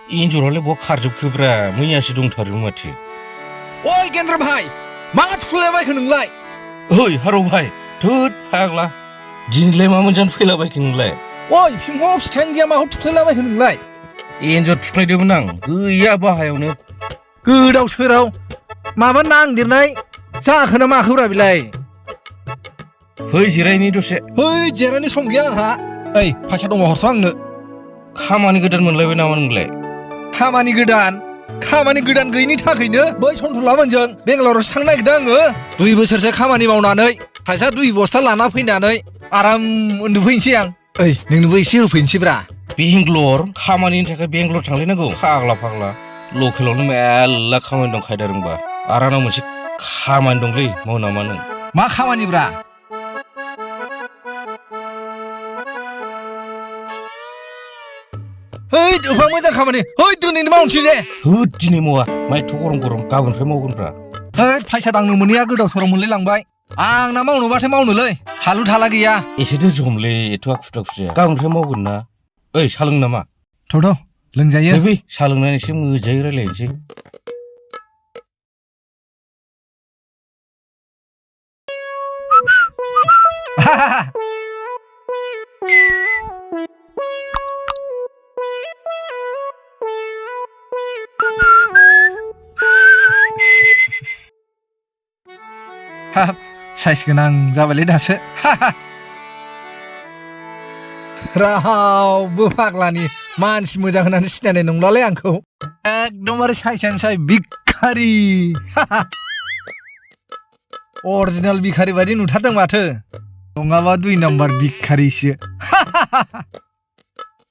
एन्जरालाय बहा खारजोबखोब्रा मैयासो दंथारो माथो। ओइ गेन्द्र भाई मा थुलायबायखो नोंलाय? ओइ हारौ भाई थोद फाग्ला दिनैलाय मा मोनजानो फैलाबायखो नोंलाय? ओइ फिंफाङाव फिथाइयानो गैया माखौ थुख्लायलाबायखो नोंलाय? एन्जर थुख्लायदोंमोन आं गैया बाहायावनो। गोदाव सोराव माबा नांदेरनाय जाखो ना माखोब्रा बेलाय? फै जिरायनि दसे। ओइ जिरायनो सम गैया आंहा। ओइ फैसा दंबा हरस' आंनो। खामानि गोदान मोनलायबाय नामा नोंलाय? खामानि गोदान गैयिनि थाखायनो बै सन्थलामोनजों बेंगालरावसो थांनो नागिरदों आङो। 2 बोसोरसो खामानि मावनानै फैसा 2 बस्ता लाना फैनानै आराम उन्दुफैनोसै आं। ओइ नोंनोबो एसे होफैनोसैब्रा। बेंगलर खामानिनि थाखाय बेंगलर थांलायनांगौ फाग्ला लकेलावनो मेल्ला खामानि दं खायदा रोंबा। आरो आंनाव मोनसे खामानि दंलै माव नामा नों? मा खामानिब्रा? ओइ एफा मोजां खामानि ओइ दिनैनो मावनोसै दे। होद दिनै मावा माइथ' गरम गाबोननिफ्राय मावगोनब्रा। होद फैसा दांनो मोनैया गोदाव सोराव मोनलायलांबाय। आंना मावनोबाथाय मावनोलै हालु थाला गैया। एसे दोनज' हमलै एथ' आखु थाखु जाया गाबोननिफ्राय मावगोन ना। ओइ सा लोंनो नामा? थौ लोंजायो। फै सा लोंनानै एसे मोजाङै रायलायनोसै। हाब साइस गोनां जाबायलै दासो। रावबो फाग्लानि मानसि मोजां होननानै सिनायनाय नंलालै आंखौ। एकदमबारे साइसानो साइ भिखारि। अरिजिनेल भिखारि बायदि नुथारदों माथो। नङाबा 2 नाम्बार भिखारिसो।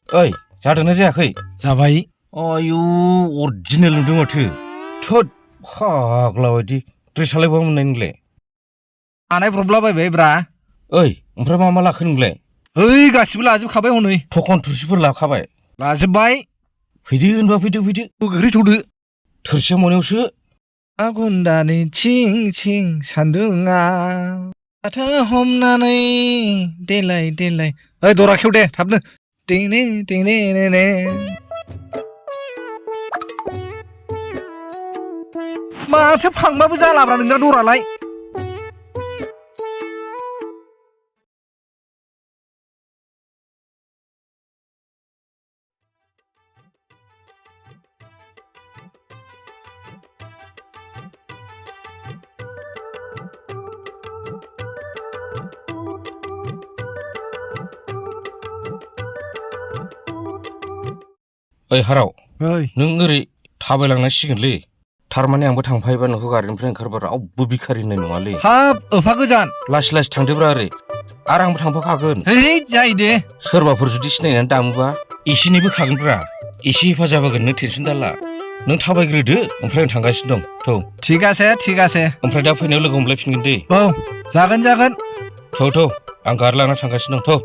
ओइ जादोंना जायाखै? जाबाय। आयु अरिजिनेल नुदों माथो। थोद फाग्ला बायदि ड्रेसालाय बहा मोननाय नोंलाय? बानायब्रबलाबायबाय ब्रा। ओइ ओमफ्राय मा लाखो नोंलाय? ओइ गासिबो लाजोबखाबाय हनै। थखन थुरसिफोर लाखाबाय? लाजोबबाय। फैदो होनबा फैदो। गोख्रैथौदो। थोरसिया मनायावसो। आघुन्दानि थिं थिं सान्दुङा माथा हमनानै देलाय। ओइ दरा खेव दे थाबनो। टेने माथो फांबाबो जालाब्रा नोंना दरालाय। ओइ हाराव ओइ नों ओरै थाबायलांनांसिगोनलै। थारमाने आंबो थांफायोबा नोंखौ गारिनिफ्राय ओंखारबा रावबो भिखारि होननाय नङालै। हाब एफा गोजान। लासै थांदोब्रा ओरै आरो आंबो थांफाखागोन। है जायो दे। सोरबाफोर जुदि सिनायनानै दामोबा एसेनिबो खागोनब्रा। एसे हेफाजाब होगोन नों टेनसन दाला। नों थाबायग्रोदो ओमफ्राय आं थांगासिनो दं। थौ थिगासे ओमफ्राय दा फैनायाव लोगो हमलायफिनगोन दे। औ जागोन। थौ आं गारि लाना थांगासिनो दं। थौ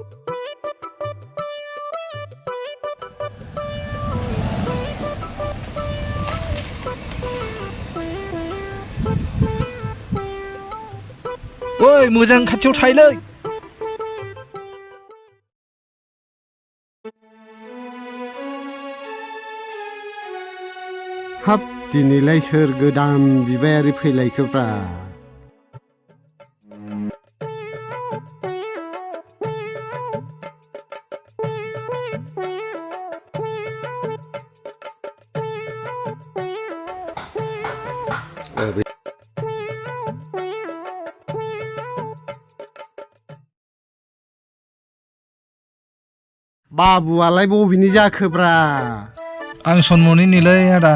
ओइ मोजां खाथियाव थायलै। हाब दिनैलाय सोर गोदान बिबायारि फैलायखोब्रा? बाबुआलाय बबेनि जाखोब्रा? आं सनमनिनिलै आदा।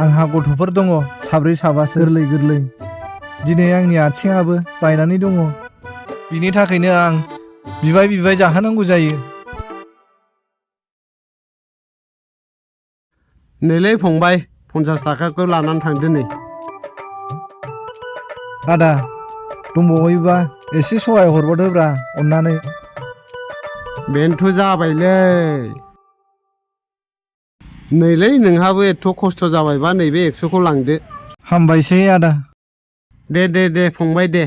आंहा गथ'फोर दङ 7-8 गोरलै। दिनै आंनि आथिङाबो बायनानै दङ। बिनि थाखायनो आं बिबाय जाहोनांगौ जायो। नैलै फंबाय 50 थाखाखौ लानानै थांदो नै। आदा दंबावोबा एसे सहाय हरबावदोब्रा अननानै। बेनोथ' जाबायलै। नैलै नोंहाबो एथ' खस्थ' जाबायबा नैबे 100खौ लांदो। हामबायसै आदा। दे फंबाय दे।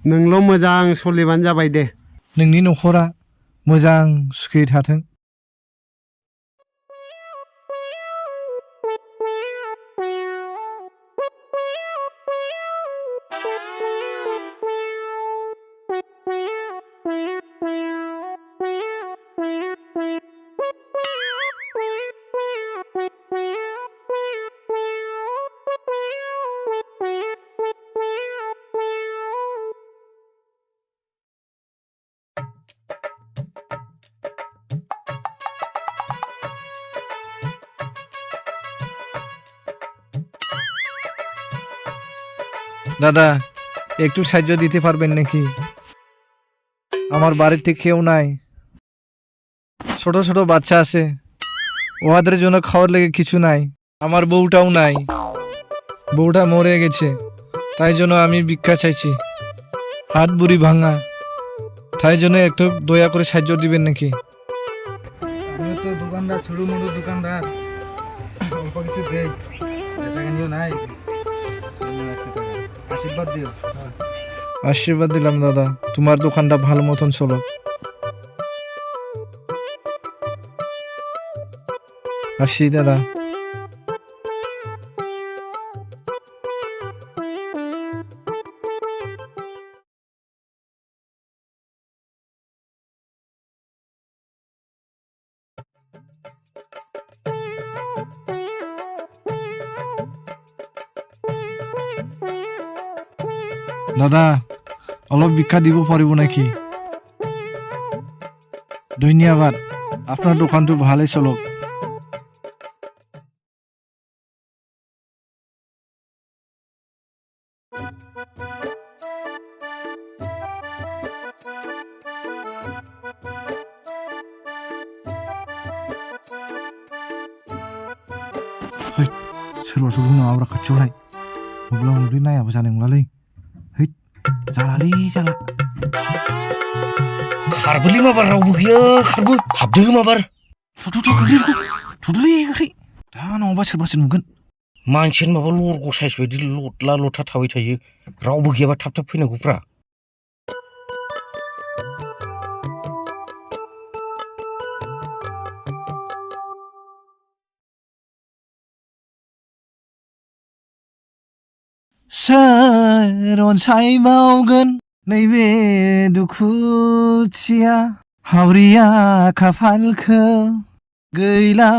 नोंल' मोजां सोलिबानो जाबाय दे। नोंनि न'खरा मोजां सुखै थाथों। দাদা একটু সাহায্য দিতে পারবেন নাকি? আমার বাড়িতে কেউ নাই, ছোট ছোট বাচ্চা আছে, ওদের জন্য খাওয়ার লেগে কিছু নাই। আমার বউটাও নাই, বউটা মরে গেছে, তাই জন্য আমি ভিক্ষা চাইছি। হাত বুড়ি ভাঙা, তাই জন্য একটু দয়া করে সাহায্য দিবেন নাকি? আমি তো দোকানদার, ছোট মোটো দোকানদার, অল্প কিছু দেই, টাকা নিও নাই, আশীর্বাদ দিও। আশীর্বাদ দিলাম দাদা, তোমার দোকানটা ভালো মতন চলো। আসি দাদা। দাদা অলপ ভিক্ষা দিব পাৰিব নাকি? ধন্যবাদ, আপোনাৰ দোকানটো ভালেই চলক। सोरबा सोरबा माबाफ्रा खाथियावहाय अब्ला उन्दै नायाबो जानाय नंलालै। जालालै जाला। खारबोलै माबार, रावबो गैया, खारबो हाबदो माबार। थुदलै गोख्रै, दा नङाबा सोरबासो नुगोन। मानसियानो माबा लरग' साइज बायदि लथला लथा थाबाय थायो, रावबो गैयाबा थाब थाब फैनांगौफ्रा। सोर अनसायबावगोन नैबे दुखुथिया हावरिया खाफालखौ, गैला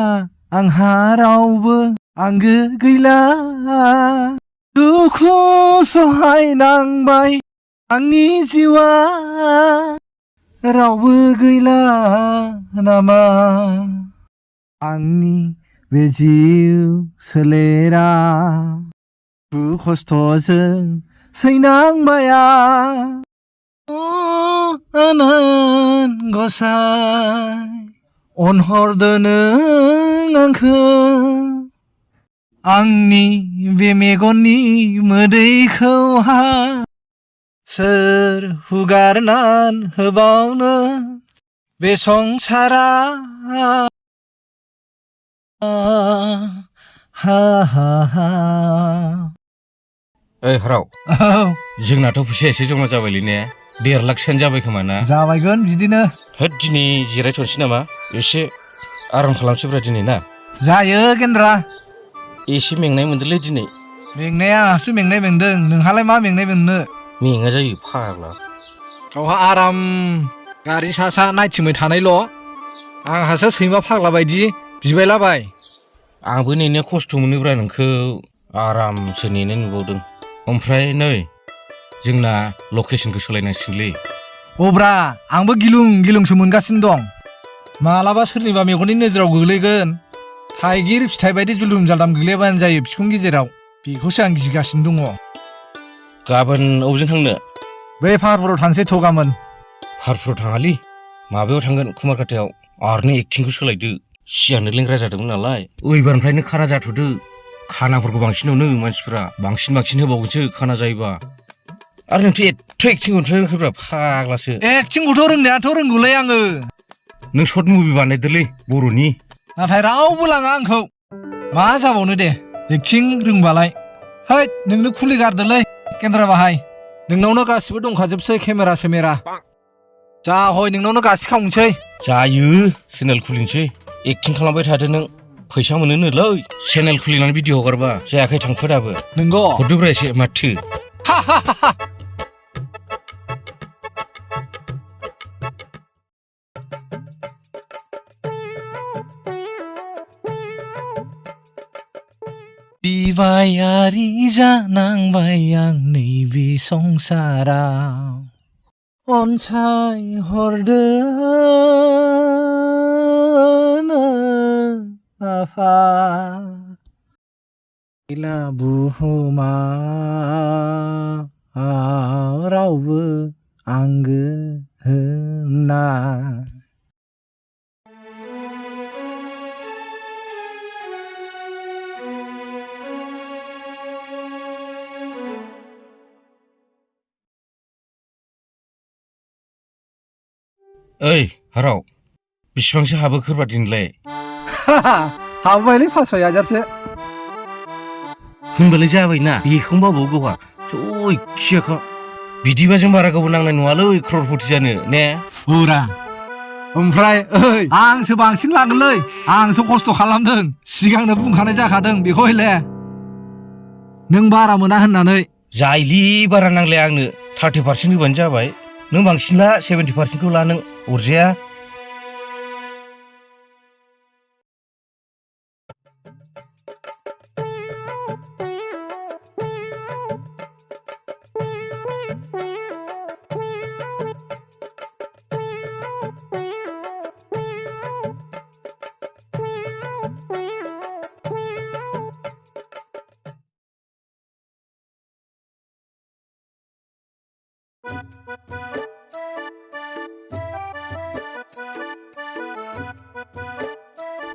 आंहा रावबो आंगो गैला, दुखु सहायनांबाय आंनि जिउआ, रावबो गैला नामा आंनि बे जिउ सोलेरा, दुखु खस्थ'जों सैनांबाया। आनान गसाइ अनहरदो नों आंखौ, आंनि बे मेगननि मोदैखौहा सोर हुगारनान होबावनो बे संसारा। हा हा हा। ओइ हराव, जोंनाथ' फैसाया एसे जमा जाबायलै ने? 1.5 लाखसोआनो जाबाय खोमा ना? जाबायगोन बिदिनो। होद दिनै जिरायथ'नोसै नामा? एसे आराम खालामसैब्रा दिनै ना? जायो गेन्द्रा। एसे मेंनाय मोनदोंलै दिनै। मेंनाया आंहासो मेंनाय मोनदों, नोंहालाय मा मेंनाय मोननो? मेङा जायो फाग्ला। गावहा आराम गारि सा सा नायथिंबाय थानायल', आंहासो सैमा फाग्ला बायदि बिबायलाबाय। आंबो नेनो खस्थ' मोनोब्रा नोंखौ, आरामसो नेनो नुबावदों। ओमफ्राय नै जोंना लकेसनखौ सोलायनांसिगोनलै। अब्रा आंबो गिलुं गिलुंसो मोनगासिनो दं। मालाबा सोरनिबा मेगननि नोजोराव गोग्लैगोन, थाइगिर फिथाइ बायदि जुलुम जालदाम गोग्लैयाबानो जायो बिखुं गेजेराव, बेखौसो आं गिगासिनो दङ। गाबोन अबेजों थांनो? बे पाहारफोराव थांसै थ' गाबोन। पाहारफोराव थाङालै, माबायाव थांगोन कुमारकाटायाव। आरनो एक्टिंखौ सोलायदो, सिगांनो लेंग्रा जादोंमोन नालाय, ओइबारनिफ्रायनो खाना जाथ'दो। खानाफोरखौ बांसिनावनो मानसिफ्रा बांसिन होबावगोनसो खाना जायोबा। आरो नोंथ' एथ' एक्टिंखौथ' रोंखोब्रा फाग्लासो। एक्टिंखौथ' रोंनायाथ' रोंगौलै आङो। नों सर्ट मुभि बानायदोलै बर'नि। नाथाय रावबो लाङा आंखौ। मा जाबावनो दे, एक्टिं रोंबालाय। हैद नोंनो खुलि गारदोलै केन्द्रा बाहाय, नोंनावनो गासिबो दंखाजोबसै केमेरा सेमेरा। जा हय नोंनावनो गासिखावनोसै। जायो, चेनेल खुलिनोसै। एक्टिं खालामबाय थादो नों, फैसा मोनोनोलै चेनेल खुलिनानै भिडिअ हगारबा। जायाखै थांखो दाबो? नंगौ। हरदोब्रा एसे माथो। बिबायारि जानांबाय आं नैबे संसाराव अनसाय हरदो आफा गैला बुहुमाव रावबो आंगो होनना ओइ हाराव बेसेबांसो हाबो खोरबादिनलाय हाबबायलै 5,000सो होनबालाय जाबायना बेखौनो बावबावो गावहा जय खियाखा बिदिबा जों बारा गोबाव नांनाय नङालै क्ररपति जानो ने बुरा ओमफ्राय ओइ आंसो बांसिन लागोनलै आंसो खस्थ' खालामदों सिगांनो बुंखानाय जाखादों बेखौ हयले नों बारा मोना होननानै जायलि बारा नांलाया आंनो 30% होबानो जाबाय नों बांसिन ला 70%खौ ला नों अरजाया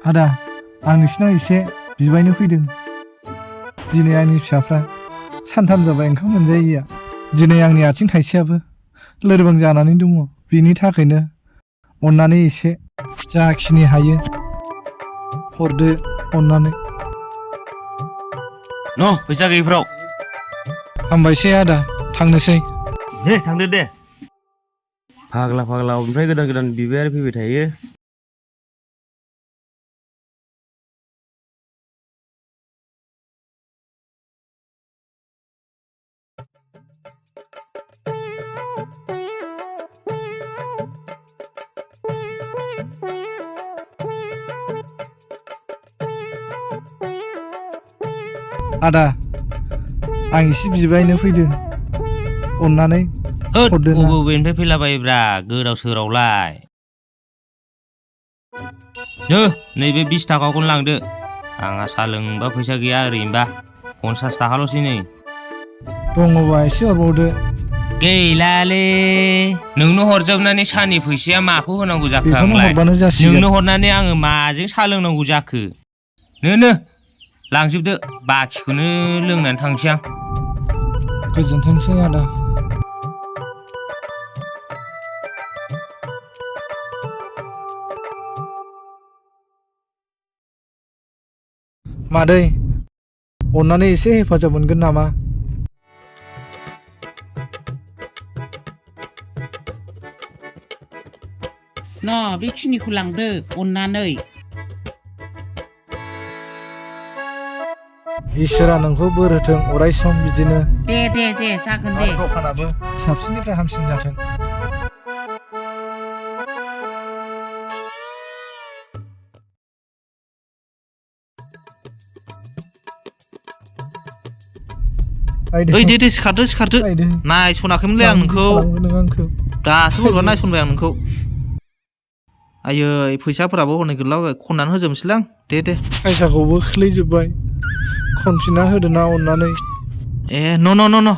आदा आं नोंसिनाव एसे बिबायनो फैदों दिनै आंनि फिसाफ्रा सानथाम जाबाय ओंखाम मोनजायैया दिनै आंनि आथिं थाइसेयाबो लोरबां जानानै दङ बिनि थाखायनो अननानै एसे जाखिनि हायो हरदो अननानै न' फैसा गैयिफ्राव हामबायसै आदा थांनोसै दे थांदो दे फाग्ला अबेनिफ्राय गोदान गोदान बिबायारि फैबाय थायो आदा आं एसे बिबायनो फैदों अननानै हरदो ना बबेनिफ्राय फैलाबायोब्रा गोदाव सोरावलाय नो नैबे 20 थाखाखौनो लांदो आंहा साहा लोंबा फैसा गैया ओरैनोबा 50 थाखाल'सै नै दङबा एसे हरबावदो गैलालै नोंनो हरजोबनानै सानि फैसाया माखौ होनांगौ जाखो बेखौनो आंलाय हरबानो जासिगोन नोंनो हरनानै आङो माजों साहा लोंनांगौ जाखो नो लांजोबदो बाखिखौनो लोंनानै थांसै आं गोजोनथोंसै आदा मादै अननानै एसे हेफाजाब मोनगोन नामा बेखिनिखौ लांदो अननानै इसोरा नोंखौ बोर होथों अराय सम बिदिनो दे जागोन दे दखानाबो साबसिननिफ्राय हामसिन जाथों ओइ दे सिखारदो नायसनाखैमोनलै आं नोंखौ दासो बोरैबा नायसनबाय आं नोंखौ आयै फैसाफोराबो हनै गैलाबाय खननानै होजोबनोसैलां दे फैसाखौबो खोलैजोब्बाय खनफिनना होदो ना अननानै ए न'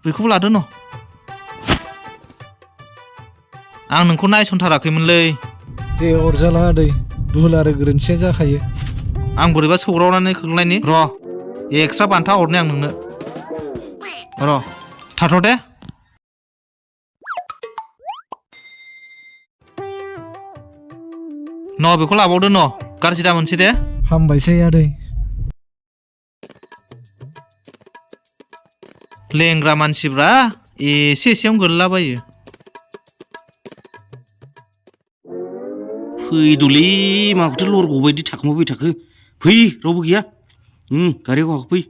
बेखौबो लादो न' आं नोंखौ नायसनथाराखैमोनलै दे अरजाला आदै भुल आरो गोरोन्थिया जाखायो आं बोरैबा सौग्रावनानै खोख्लैनायनि र' एक्सट्रा बान्था हरनि आं नोंनो र' थाथ' दे न' बेखौ लाबावदो न' गाज्रि दा मोनसै दे हामबायसै आदै लेंग्रा मानसिफ्रा एसेयावनो गोलैलाबायो फैद'लै माखौथो लरग' बायदि थाखोमाबाय थाखो फै रावबो गैया गारियाव गाखो फै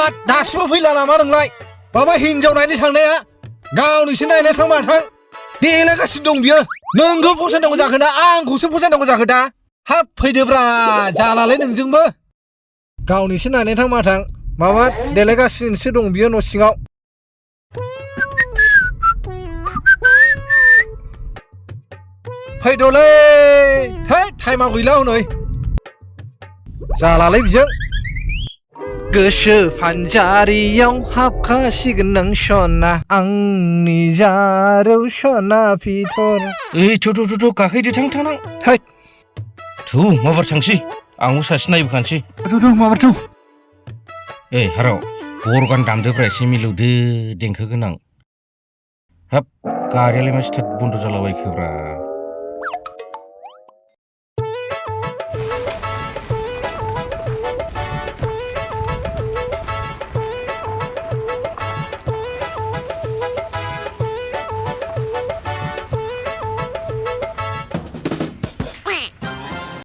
हाबाद दासिमबो फैला नामा नोंलाय माबा हिनजाव नायनो थांनाया गावनिसो नायनो थांबा थां देलायगासिनो दं बियो नोंखौ फसायनांगौ जाखो ना आंखौसो फसायनांगौ जाखो दा हाब फैदोब्रा जालालै नोंजोंबो गावनिसो नायनो थांबा थां माबा देलायगासिनोसो दं बियो न' सिङाव फैद'लै थै टाइमा गैला हनै जालालै बिजों गोसो फानजारियाव हाबखासिगोन नों सना आंनि जारौ सना फिथर ओइ थ' गाखैदो थां थै माबार थांसै आंबो सासे नायबोखानोसै माबाथ' ए हाराव बरगान दामदोब्रा एसे मिलौदो देंखो गोनां हाब गारियालाय मा स्टार्ट बन्द' जालाबायखोब्रा